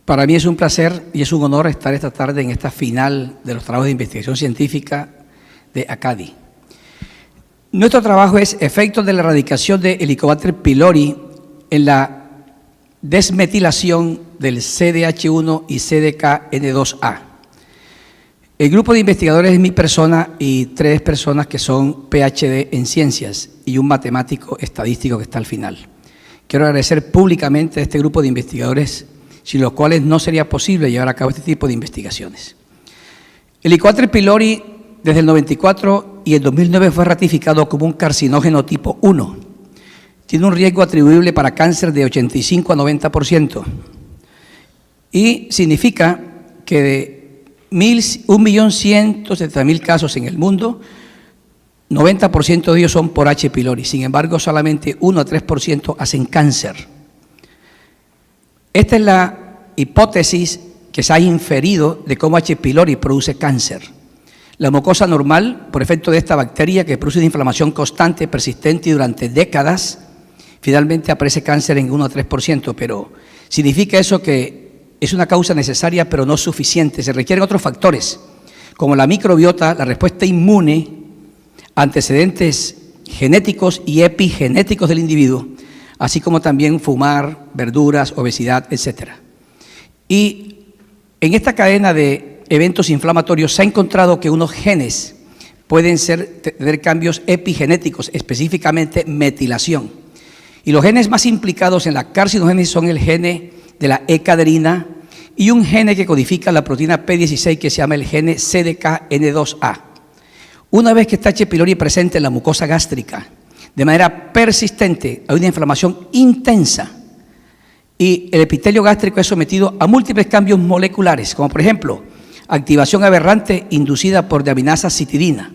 Para mí es un placer y es un honor estar esta tarde en esta final de los trabajos de investigación científica de ACADI. Nuestro trabajo es efectos de la erradicación de Helicobacter pylori en la desmetilación del CDH1 y CDKN2A. El grupo de investigadores es mi persona y 3 personas que son PhD en ciencias y un matemático estadístico que está al final. Quiero agradecer públicamente a este grupo de investigadores, sin los cuales no sería posible llevar a cabo este tipo de investigaciones. El Helicobacter pylori desde el 94 y el 2009 fue ratificado como un carcinógeno tipo 1. Tiene un riesgo atribuible para cáncer de 85 a 90% y significa que de 1.170.000 casos en el mundo, 90% de ellos son por H. pylori. Sin embargo, solamente 1 a 3% hacen cáncer. Esta es la hipótesis que se ha inferido de cómo H. pylori produce cáncer. La mucosa normal, por efecto de esta bacteria que produce una inflamación constante, persistente y durante décadas, finalmente aparece cáncer en 1 a 3%, pero significa eso que es una causa necesaria pero no suficiente. Se requieren otros factores, como la microbiota, la respuesta inmune, antecedentes genéticos y epigenéticos del individuo, así como también fumar, verduras, obesidad, etc. Y en esta cadena de eventos inflamatorios se ha encontrado que unos genes pueden tener cambios epigenéticos, específicamente metilación. Y los genes más implicados en la carcinogénesis son el gene de la E-cadherina y un gene que codifica la proteína P16 que se llama el gene CDKN2A. Una vez que está H. pylori presente en la mucosa gástrica, de manera persistente, hay una inflamación intensa y el epitelio gástrico es sometido a múltiples cambios moleculares, como por ejemplo, activación aberrante inducida por deaminasa citidina,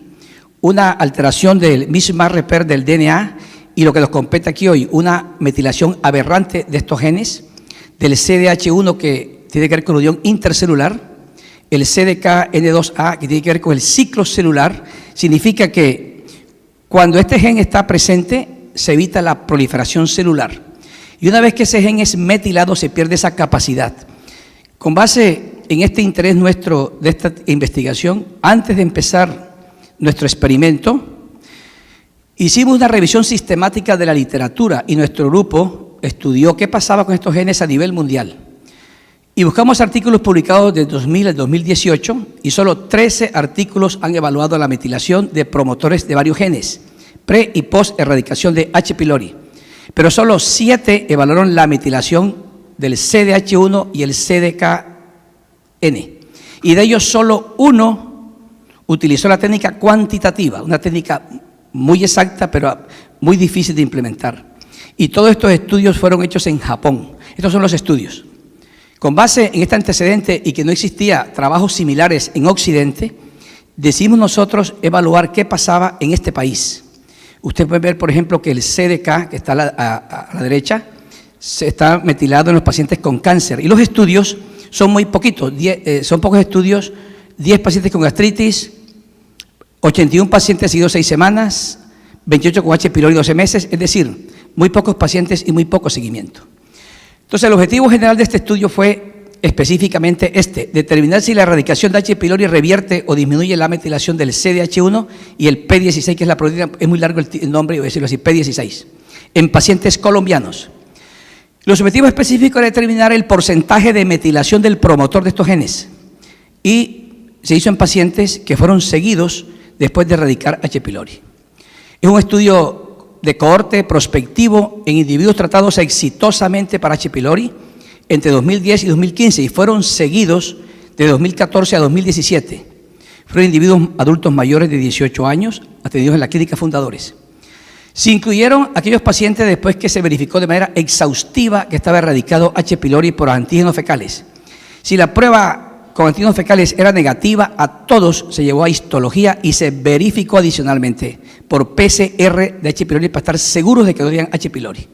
una alteración del mismatch repair del DNA y lo que nos compete aquí hoy, una metilación aberrante de estos genes, del CDH1 que tiene que ver con la unión intercelular, el CDKN2A que tiene que ver con el ciclo celular. Significa que cuando este gen está presente se evita la proliferación celular y una vez que ese gen es metilado se pierde esa capacidad. Con base en este interés nuestro de esta investigación, antes de empezar nuestro experimento, hicimos una revisión sistemática de la literatura y nuestro grupo estudió qué pasaba con estos genes a nivel mundial. Y buscamos artículos publicados de 2000 al 2018 y solo 13 artículos han evaluado la metilación de promotores de varios genes, pre y post erradicación de H. pylori. Pero solo 7 evaluaron la metilación del CDH1 y el CDKN. Y de ellos solo 1 utilizó la técnica cuantitativa, una técnica muy exacta pero muy difícil de implementar. Y todos estos estudios fueron hechos en Japón. Estos son los estudios. Con base en este antecedente y que no existía trabajos similares en Occidente, decidimos nosotros evaluar qué pasaba en este país. Usted puede ver, por ejemplo, que el CDK, que está a la derecha, se está metilado en los pacientes con cáncer. Y los estudios son muy poquitos, son pocos estudios, 10 pacientes con gastritis, 81 pacientes seguidos 6 semanas, 28 con H. pylori 12 meses, es decir, muy pocos pacientes y muy poco seguimiento. Entonces, el objetivo general de este estudio fue específicamente determinar si la erradicación de H. pylori revierte o disminuye la metilación del CDH1 y el P16, que es la proteína, es muy largo el nombre, voy a decirlo así, P16, en pacientes colombianos. Los objetivos específicos era determinar el porcentaje de metilación del promotor de estos genes y se hizo en pacientes que fueron seguidos después de erradicar H. pylori. Es un estudio de cohorte prospectivo en individuos tratados exitosamente para H. pylori entre 2010 y 2015 y fueron seguidos de 2014 a 2017. Fueron individuos adultos mayores de 18 años atendidos en la clínica Fundadores. Se incluyeron aquellos pacientes después que se verificó de manera exhaustiva que estaba erradicado H. pylori por antígenos fecales. Si la prueba con antígenos fecales era negativa, a todos se llevó a histología y se verificó adicionalmente por PCR de H. pylori para estar seguros de que no tenían H. pylori.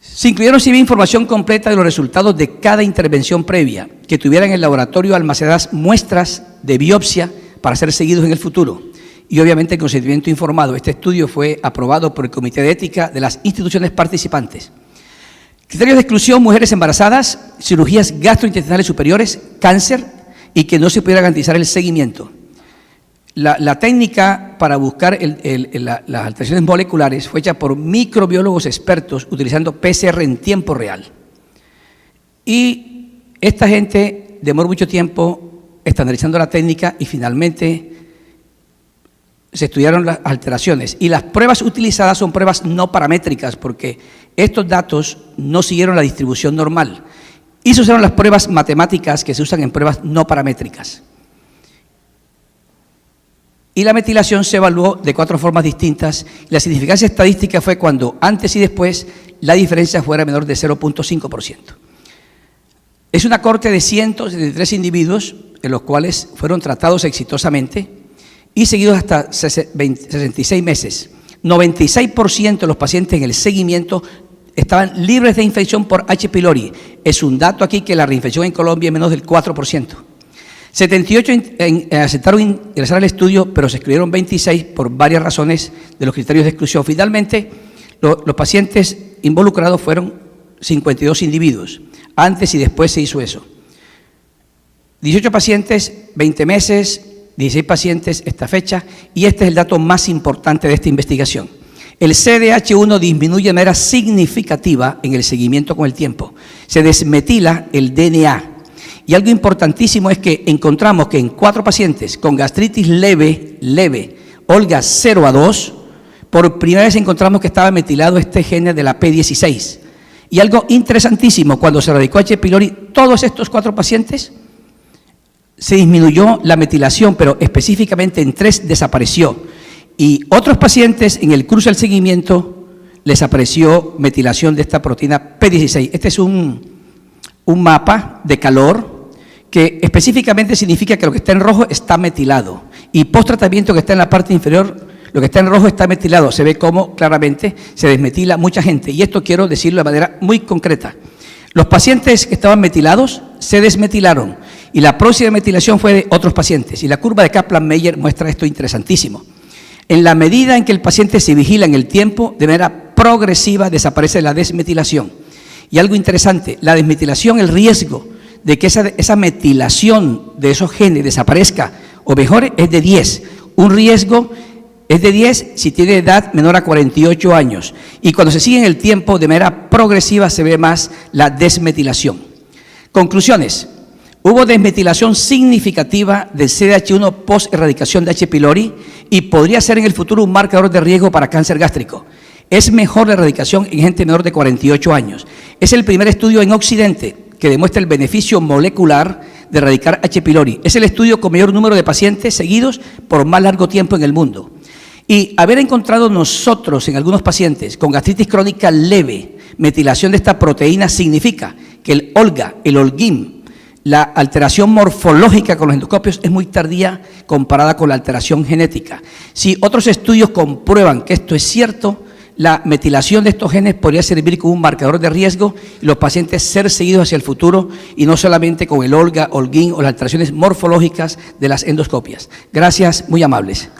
Se incluyeron si había información completa de los resultados de cada intervención previa, que tuvieran en el laboratorio almacenadas muestras de biopsia para ser seguidos en el futuro. Y obviamente el consentimiento informado. Este estudio fue aprobado por el Comité de Ética de las instituciones participantes. Criterios de exclusión: mujeres embarazadas, cirugías gastrointestinales superiores, cáncer y que no se pudiera garantizar el seguimiento. La técnica para buscar las alteraciones moleculares fue hecha por microbiólogos expertos utilizando PCR en tiempo real. Y esta gente demoró mucho tiempo estandarizando la técnica y finalmente se estudiaron las alteraciones. Y las pruebas utilizadas son pruebas no paramétricas porque estos datos no siguieron la distribución normal. Y se usaron las pruebas matemáticas que se usan en pruebas no paramétricas. Y la metilación se evaluó de 4 formas distintas. La significancia estadística fue cuando antes y después la diferencia fuera menor de 0.5%. Es una corte de 173 individuos en los cuales fueron tratados exitosamente y seguidos hasta 66 meses. 96% de los pacientes en el seguimiento estaban libres de infección por H. pylori. Es un dato aquí que la reinfección en Colombia es menos del 4%. 78 aceptaron ingresar al estudio, pero se excluyeron 26 por varias razones de los criterios de exclusión. Finalmente, los pacientes involucrados fueron 52 individuos. Antes y después se hizo eso. 18 pacientes, 20 meses, 16 pacientes esta fecha, y este es el dato más importante de esta investigación. El CDH1 disminuye de manera significativa en el seguimiento con el tiempo. Se desmetila el DNA. Y algo importantísimo es que encontramos que en 4 pacientes con gastritis leve, Olga 0 a 2, por primera vez encontramos que estaba metilado este gen de la P16. Y algo interesantísimo, cuando se erradicó H. pylori, todos estos 4 pacientes se disminuyó la metilación, pero específicamente en 3 desapareció. Y otros pacientes en el curso del seguimiento les apareció metilación de esta proteína P16. Este es un mapa de calor que específicamente significa que lo que está en rojo está metilado. Y post tratamiento que está en la parte inferior, lo que está en rojo está metilado. Se ve cómo claramente se desmetila mucha gente. Y esto quiero decirlo de manera muy concreta. Los pacientes que estaban metilados se desmetilaron y la próxima metilación fue de otros pacientes. Y la curva de Kaplan-Meier muestra esto interesantísimo. En la medida en que el paciente se vigila en el tiempo, de manera progresiva desaparece la desmetilación. Y algo interesante, la desmetilación, el riesgo de que esa metilación de esos genes desaparezca o mejore es de 10. Un riesgo es de 10 si tiene edad menor a 48 años. Y cuando se sigue en el tiempo, de manera progresiva se ve más la desmetilación. Conclusiones. Hubo desmetilación significativa del CDH1 post-erradicación de H. pylori y podría ser en el futuro un marcador de riesgo para cáncer gástrico. Es mejor la erradicación en gente menor de 48 años. Es el primer estudio en Occidente que demuestra el beneficio molecular de erradicar H. pylori. Es el estudio con mayor número de pacientes seguidos por más largo tiempo en el mundo. Y haber encontrado nosotros en algunos pacientes con gastritis crónica leve metilación de esta proteína significa que el Olga, el Olguín, la alteración morfológica con los endoscopios es muy tardía comparada con la alteración genética. Si otros estudios comprueban que esto es cierto, la metilación de estos genes podría servir como un marcador de riesgo y los pacientes ser seguidos hacia el futuro y no solamente con el Olga, Olguín o las alteraciones morfológicas de las endoscopias. Gracias, muy amables.